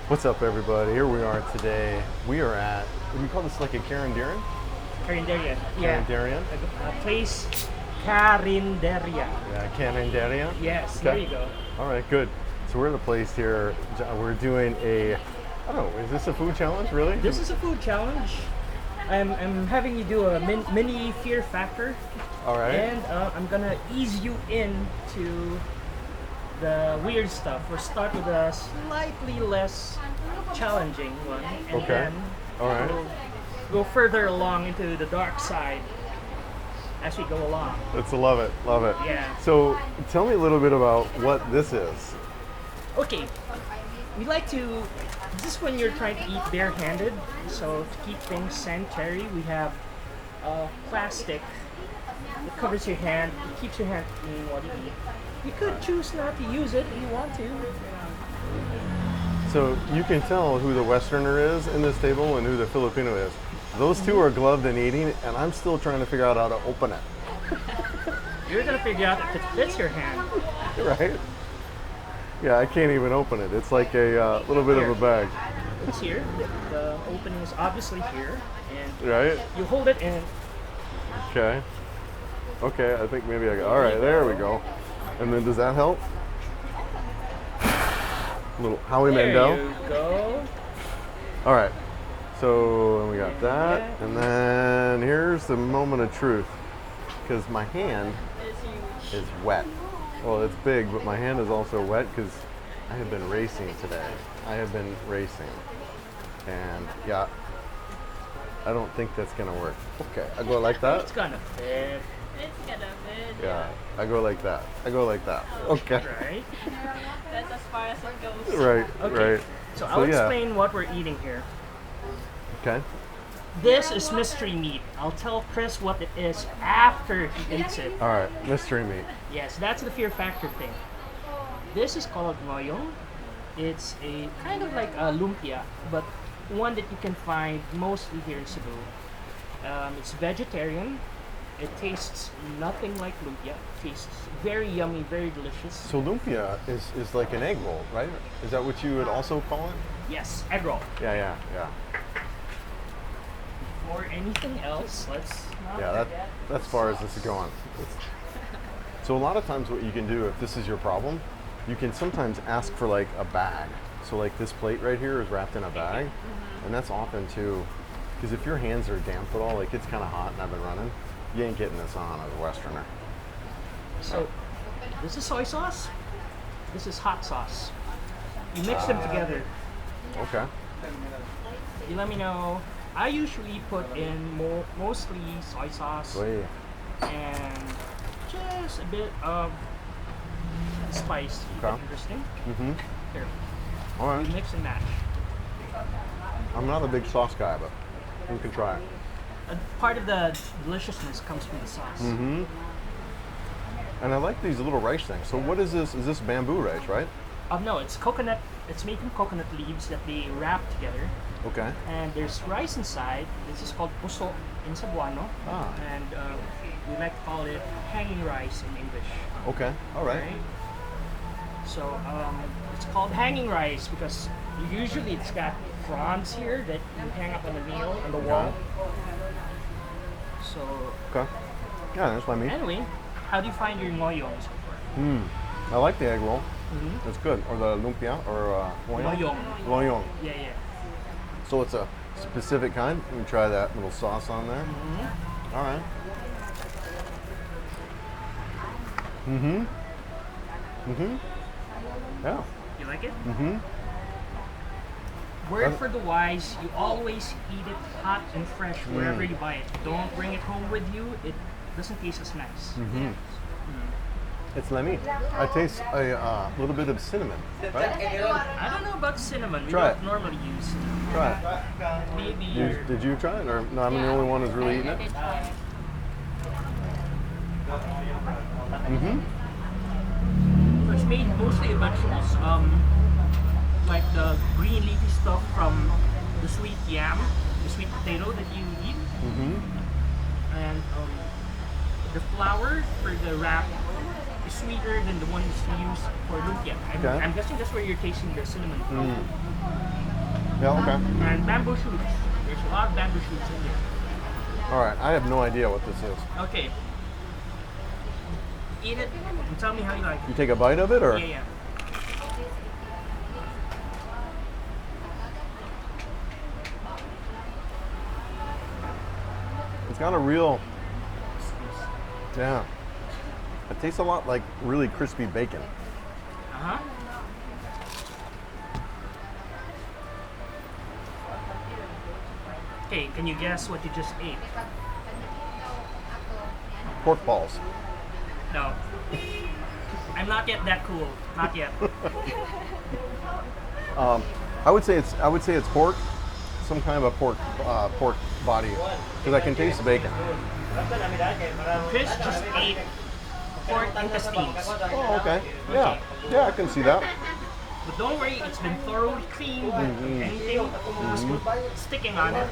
What's up, everybody? Here we are today. We are at, would you call this like a Carinderian? Carinderia. Yeah. Carinderian? A place, Carinderia. Yeah, Carinderian? Yes, there you go. All right, good. So we're at a place here. We're doing a, I don't know, is this a food challenge, really? This is a food challenge. I'm having you do a mini fear factor. All right. And I'm gonna ease you into the weird stuff. We'll start with a slightly less challenging one. And Okay. then All right. we'll go further along into the dark side as we go along. Let's love it, love it. Yeah. So tell me a little bit about what this is. Okay, we like to, this is when you're trying to eat barehanded, so to keep things sanitary, we have plastic that covers your hand, it keeps your hand clean while you eat. You could choose not to use it if you want to. So you can tell who the Westerner is in this table and who the Filipino is. Those two are gloved and eating, and I'm still trying to figure out how to open it. You're gonna figure out if it fits your hand. Right? Yeah, I can't even open it. It's like a little bit of a bag. It's here, the opening is obviously here, and Right? you hold it and Okay. Okay, I think maybe I got. All right, there we go. And then does that help? Little Howie there Mandel. you go. All right. So we got that, and then here's the moment of truth, because my hand is wet. Well, it's big, but my hand is also wet because I have been racing today. I have been racing, and yeah, I don't think that's gonna work. Okay, I go like that. It's gonna fit. It's gonna fit. Yeah, I go like that. I go like that. Okay. Right? That's as far as it goes. Right. Okay. Right. So I'll yeah. explain what we're eating here. Okay. This is mystery meat. I'll tell Chris what it is after he eats it. All right. Mystery meat. Yes, that's the fear factor thing. This is called ngoyong. It's a kind of like a lumpia, but one that you can find mostly here in Cebu. It's vegetarian. It tastes nothing like lumpia. It tastes very yummy, very delicious. So lumpia is like an egg roll, right? Is that what you would also call it? Yes, egg roll. Yeah. Or anything else, let's not Yeah, forget. that's as far as this is going. So a lot of times what you can do if this is your problem, you can sometimes ask for like a bag. So like this plate right here is wrapped in a bag, and that's often too, because if your hands are damp at all, like it's kind of hot and I've been running, you ain't getting this on as a Westerner. So, this is soy sauce. This is hot sauce. You mix them together. Okay. You let me know. I usually put in mostly soy sauce Wait. and just a bit of spice to keep Okay. it interesting. Mm-hmm. Here, All you right. mix and match. I'm not a big sauce guy, but you can try it. Part of the deliciousness comes from the sauce. Mm-hmm. And I like these little rice things. So what is this? Is this bamboo rice, right? No, it's coconut. It's made from coconut leaves that they wrap together. Okay. And there's rice inside. This is called puso in Cebuano. Ah. And we like to call it hanging rice in English. Okay. All right. So it's called hanging rice because usually it's got fronds here that you hang up on the meal on the wall. So Okay. Yeah, that's what I mean. anyway, how do you find your ngoyong so far? I like the egg roll. Mhm. That's good. Or the lumpia or Ngoyong. Ngoyong. Yeah, yeah. So it's a specific kind. Let me try that little sauce on there. Mm-hmm. All right. Mm-hmm. Mm-hmm. Yeah. You like it? Mm-hmm. Word for the wise, you always eat it hot and fresh wherever you buy it. Don't bring it home with you. It doesn't taste as nice. It's lemmy. I taste a little bit of cinnamon. Right? I don't know about cinnamon. We Try don't it. normally use cinnamon. Try it. Maybe Did you try it? Or no, I'm the only one who's really eating it? Mm-hmm. it's made mostly of vegetables. Like the green leafy stuff from the sweet yam, the sweet potato that you eat, Mm-hmm. and the flour for the wrap is sweeter than the ones you use for lumpia. Okay. I'm guessing that's where you're tasting the cinnamon from. Yeah, okay. And bamboo shoots. There's a lot of bamboo shoots in here. All right, I have no idea what this is. Okay. Eat it and tell me how you like You it. take a bite of it, or? Yeah, yeah. It's got a real, yeah. It tastes a lot like really crispy bacon. Uh-huh. Okay, can you guess what you just ate? Pork balls. No. I'm not yet that cool. Not yet. I would say it's pork, some kind of a pork body, because I can taste the bacon. Chris just ate pork intestines. Oh, okay. Yeah, yeah, I can see that. But don't worry, it's been thoroughly cleaned. Anything sticking on it.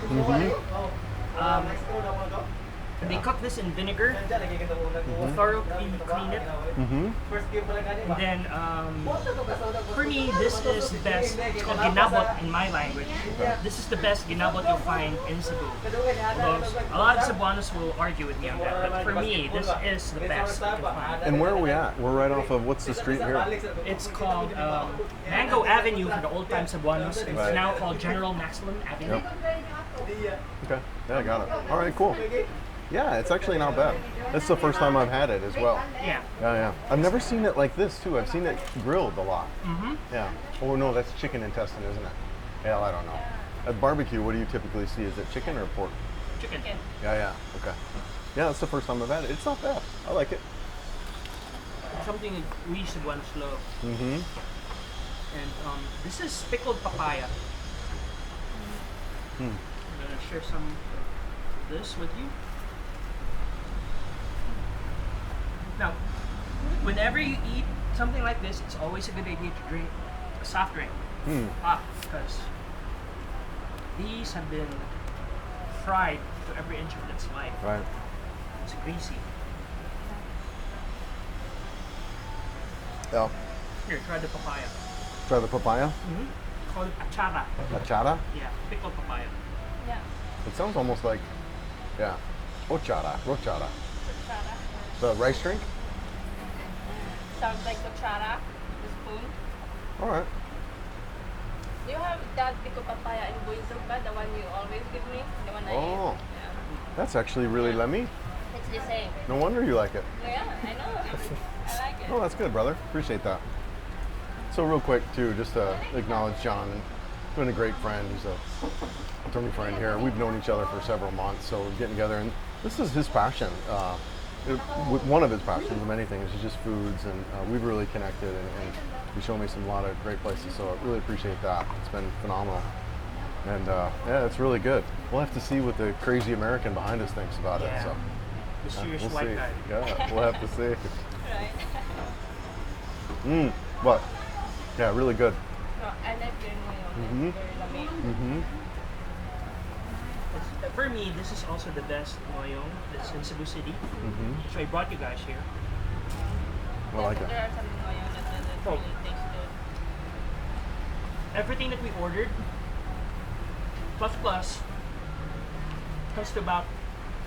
They cook this in vinegar. Thoroughly clean it. And then, for me, this is the best. It's called Ginabot in my language. This is the best Ginabot you'll find in Cebu. Although a lot of Cebuanos will argue with me on that, but for me, this is the best you can find. And where are we at? We're right off of, what's the street here? It's called Mango Avenue for the old-time Cebuanos. It's Right. now called General Maximum Avenue. Okay, yeah, I got it. All right, cool. Yeah, it's actually not bad. That's the first time I've had it as well. Yeah. Yeah, yeah. I've never seen it like this too. I've seen it grilled a lot. Mm-hmm. Yeah. Oh no, that's chicken intestine, isn't it? Hell, I don't know. At barbecue, what do you typically see? Is it chicken or pork? Chicken. Yeah, yeah. Okay. Yeah, that's the first time I've had it. It's not bad. I like it. Something we Cebuanos love. Mm-hmm. And this is pickled papaya. I'm gonna share some of this with you. Now, whenever you eat something like this, it's always a good idea to drink a soft drink. Hot, because these have been fried to every inch of its life. Right. It's greasy. Yeah. Here, try the papaya. Try the papaya. Call it achara. Achara. Yeah, pickled papaya. Yeah. It sounds almost like, yeah. Ochara. Rochara. Kutsara. The rice drink. Sounds like kutsara. The spoon. All right. Do you have that pico papaya in Buizumba, the one you always give me? The one I Oh. eat? Yeah. That's actually really lemmy. It's the same. No wonder you like it. Yeah, I know. I like it. Oh, that's good, brother. Appreciate that. So real quick, too, just to acknowledge John. He's been a great friend. He's a attorney friend here. We've known each other for several months, so we're getting together. And this is his passion. One of his passions, many things, is just foods. And we've really connected, and he showed me a lot of great places. So I really appreciate that. It's been phenomenal. And yeah, it's really good. We'll have to see what the crazy American behind us thinks about Yeah. it. So Mysterious we'll white see. guy. Yeah, we'll have to see. Right. But yeah, really good. No, I like your mayo. It's very yummy. For me, this is also the best moyong that's in Cebu City. So I brought you guys here. I like There it. are some mayo that doesn't Oh. really taste good. Everything that we ordered, plus comes to about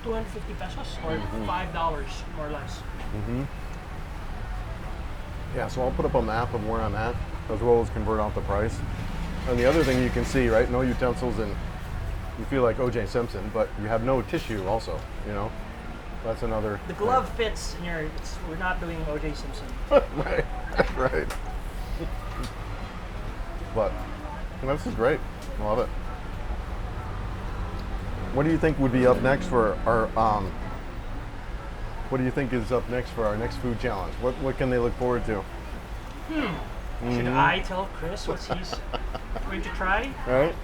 250 pesos or $5 more or less. Yeah, so I'll put up a map of where I'm at, as well as convert out the price. And the other thing you can see, right, no utensils, and you feel like O.J. Simpson, but you have no tissue also, you know? That's another... The glove fits in your, we're not doing O.J. Simpson. Right, right. But this is great. I love it. What do you think would be up next for our, what do you think is up next for our next food challenge? What can they look forward to? Should I tell Chris what he's going to try? Right?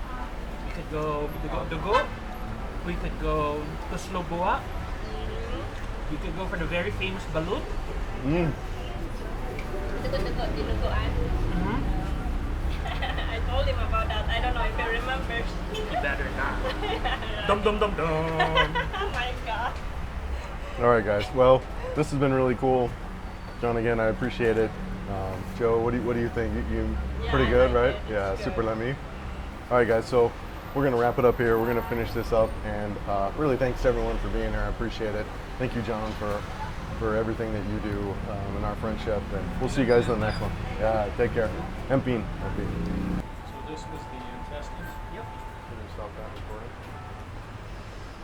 We could go dugo. We could go Tusloboa. We could go for the very famous balut. Dinuguan. I told him about that. I don't know if he remembers. You better not. Dum dum dum dum. Oh my god. All right, guys. Well, this has been really cool. John, again, I appreciate it. Joe, what do you think? You Yeah, pretty I good, like right? it. Yeah, It's super good. lemmy. All right, guys. So we're gonna wrap it up here. We're gonna finish this up, and really thanks to everyone for being here. I appreciate it. Thank you, John, for everything that you do in our friendship, and we'll see you guys in the next one. Yeah, take care. Empine. So this was the intestines. Yep. Can you stop that recording?